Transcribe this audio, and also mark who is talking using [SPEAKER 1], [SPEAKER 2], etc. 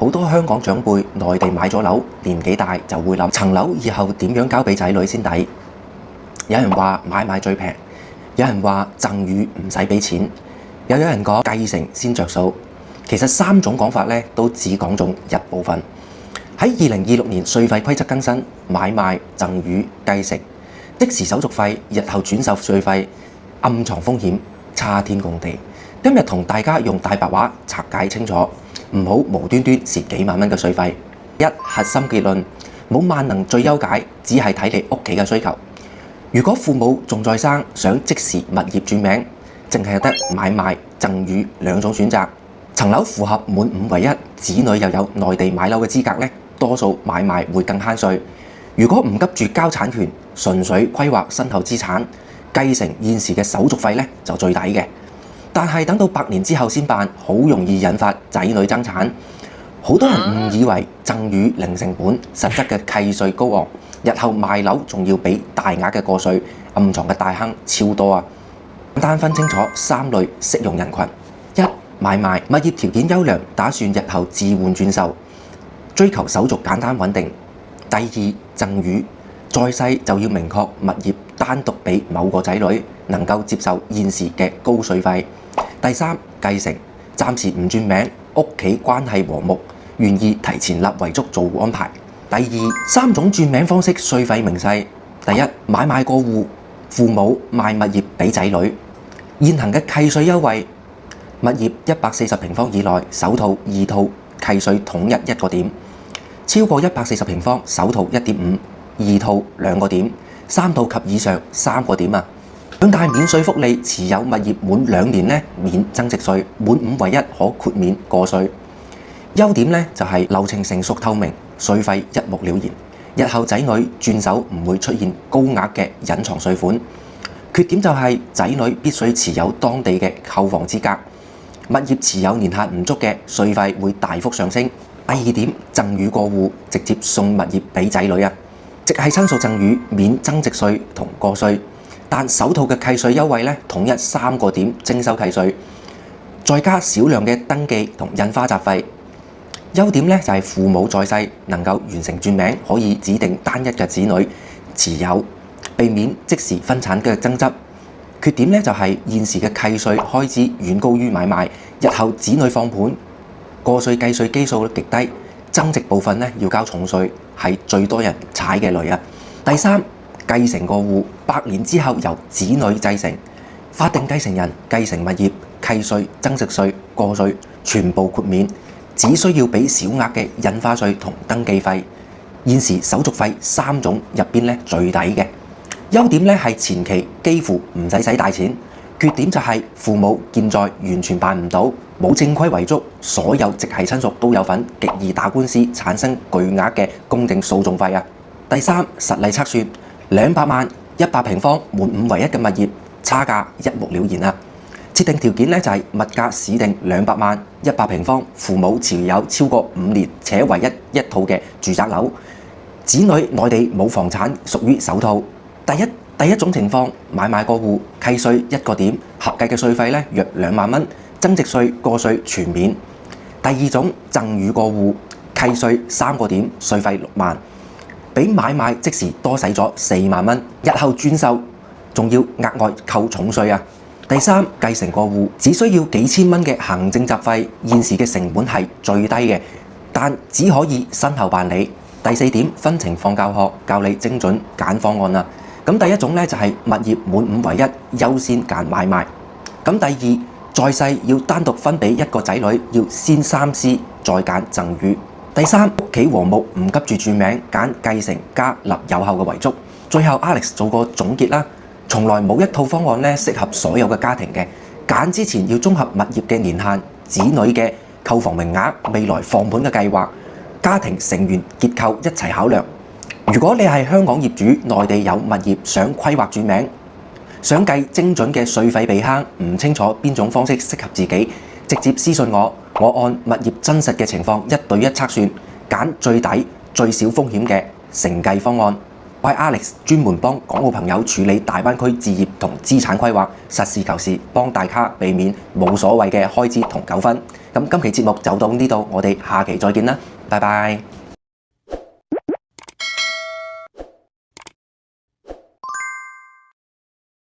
[SPEAKER 1] 好多香港長輩內地買咗樓，年紀大就會諗層樓以後點樣交俾仔女先抵。有人話買賣最平，有人話贈與唔使俾錢，又有人講繼承先着數。其實三種講法咧都只講中一部分。喺2026年稅費規則更新，買賣、贈與、繼承即時手續費、日後轉售稅費、暗藏風險差天共地。今日同大家用大白話拆解清楚，唔好無端端蝕幾萬蚊嘅稅費。一、核心結論，冇萬能最優解，只係睇你屋企嘅需求。如果父母仲在生，想即時物業轉名，淨係得買賣、贈與兩種選擇。層樓符合滿5為1，子女又有內地買樓嘅資格咧，多數買賣會更慳稅。如果唔急住交產權，純粹規劃身後資產，繼承現時嘅手續費咧就最抵嘅。但係等到100年之後先辦，好容易引發仔女爭產。好多人誤以為贈與零成本，實質嘅契稅高昂，日後賣樓仲要俾大額嘅過稅，暗藏嘅大坑超多啊！簡單分清楚3類適用人群：一、買賣，物業條件優良，打算日後置換轉售，追求手續簡單穩定；第二，贈與，在世就要明確物業單獨俾某個仔女，能夠接受現時嘅高稅費；第三，繼承，暫時唔轉名，屋企關係和睦，願意提前立遺囑做安排。第二，3種轉名方式稅費明細：第一，買賣過戶，父母賣物業俾仔女，現行嘅契稅優惠，物業140平方以內，首套、二套契稅統一1個點；超過140平方，首套1.5，二套2個點，三套及以上3個點啊！兩大免稅福利，持有物業滿2年咧免增值稅，滿5為1可豁免過稅。優點咧就係流程成熟透明，稅費一目了然，日後仔女轉手唔會出現高額嘅隱藏稅款。缺點就係仔女必須持有當地嘅購房資格，物業持有年限唔足嘅，稅費會大幅上升。第二點，贈與過戶，直接送物業俾仔女啊，直系親屬贈與免增值稅同過稅。但首套嘅契稅優惠咧，統一3個點徵收契稅，再加少量嘅登記同印花雜費。優點咧就係父母在世能夠完成轉名，可以指定單一嘅子女持有，避免即時分產嘅爭執。缺點咧就係現時嘅契稅開支遠高於買賣，日後子女放盤，過稅計稅基數極低，增值部分咧要交重稅，係最多人踩嘅雷啊。第三，繼承過戶，100年之後由子女繼承，法定繼承人繼承物業，契稅、增值稅、過稅全部豁免，只需要俾小額嘅印花稅同登記費。現時手續費3種入邊咧最抵嘅。優點咧係前期幾乎唔使大錢，缺點就係父母健在完全辦唔到，冇正規遺囑，所有直系親屬都有份，極易打官司，產生巨額嘅公證訴訟費啊。第三，實例測算，200萬100平方滿5為1嘅物業，差價一目了然啊。設定條件咧就係物價市定200萬100平方，父母持有超過5年且唯一套嘅住宅樓，子女內地冇房產，屬於首套。第一種情況，買賣過戶，契稅1個點，合計嘅稅費咧約2萬蚊，增值稅、過稅全免。第二種贈與過戶，契稅3個點，稅費6萬，比買賣即時多使咗4萬蚊，日後轉售仲要額外扣重稅啊！第三，繼承過戶，只需要幾千蚊嘅行政雜費，現時嘅成本係最低嘅，但只可以身後辦理。第四點，分情況教學，教你精準揀方案啦。咁第一種咧就係物業滿5為1，優先揀買賣。咁第二，在世要單獨分俾1個仔女，要先三思再揀贈與。第三，屋企和睦，唔急住轉名，揀繼承加立有效嘅遺囑。最後 Alex 做個總結啦，從來冇一套方案咧適合所有嘅家庭嘅，揀之前要綜合物業嘅年限、子女嘅購房名額、未來放盤嘅計劃、家庭成員結構一齊考量。如果你係香港業主，內地有物業想規劃轉名，想計精準嘅稅費避坑，唔清楚邊種方式適合自己，直接私信我，我按物業真實嘅情況1對1測算，揀最抵、最少風險嘅承繼方案。我係 Alex，專門幫港澳朋友處理大灣區置業同資產規劃，實事求是，幫大家避免冇所謂嘅開支同糾紛。咁今期節目就到呢度，我哋下期再見啦，拜拜。